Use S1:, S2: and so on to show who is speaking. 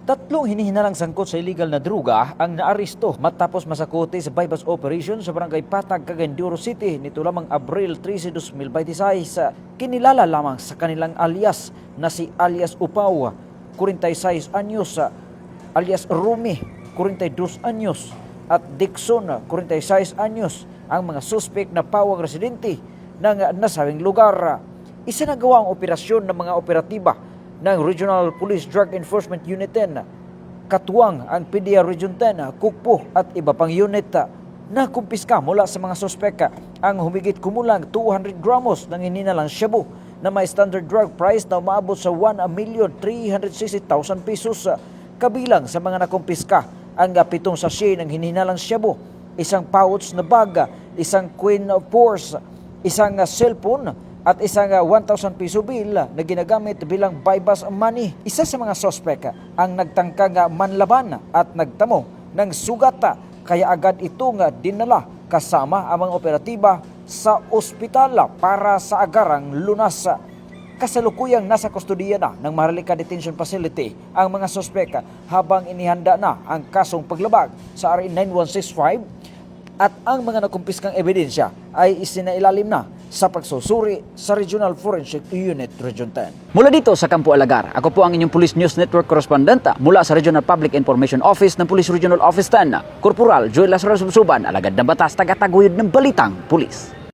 S1: Tatlong hinihinalang sangkot sa illegal na druga ang naaresto matapos masakote sa bypass operation sa barangay Patag, Caguindoro City nito lamang Abril 13, 2026. Kinilala lamang sa kanilang alias na si alias Upaw, 46 anyos, alias Rumi, 42 anyos, at Dixon, 46 anyos, ang mga suspek na pawang residente ng nasabing lugar. Isinagawa ang operasyon ng mga operatiba ng Regional Police Drug Enforcement Unit 10, katuwang ang PDEA Region 10, Kukpo at iba pang unit. Nakumpiska mula sa mga suspek ang humigit kumulang 200 gramos ng hininalang shabu na may standard drug price na umaabot sa 1,360,000 pesos. Kabilang sa mga nakumpiska ang 7 sachet ng hininalang shabu, isang pouch na bag, isang Queen Force, isang cellphone, at isang 1,000 piso bill na ginagamit bilang bypass money. Isa sa mga sospek ang nagtangkang manlaban at nagtamo ng sugat, kaya agad itong dinala kasama ang mga operatiba sa ospital para sa agarang lunas. Kasalukuyang nasa kustodiya na ng Maharlika Detention Facility ang mga sospek habang inihanda na ang kasong paglabag sa RA 9165 at ang mga nakumpiskang ebidensya ay isinailalim na sa pagsusuri sa Regional Forensic Unit Region 10. Mula dito sa Campo Alagar, ako po ang inyong Police News Network Correspondent mula sa Regional Public Information Office ng Police Regional Office 10, Corporal Joel Lazaro Subsuban, alagad ng batas, tagataguyod ng Balitang Pulis.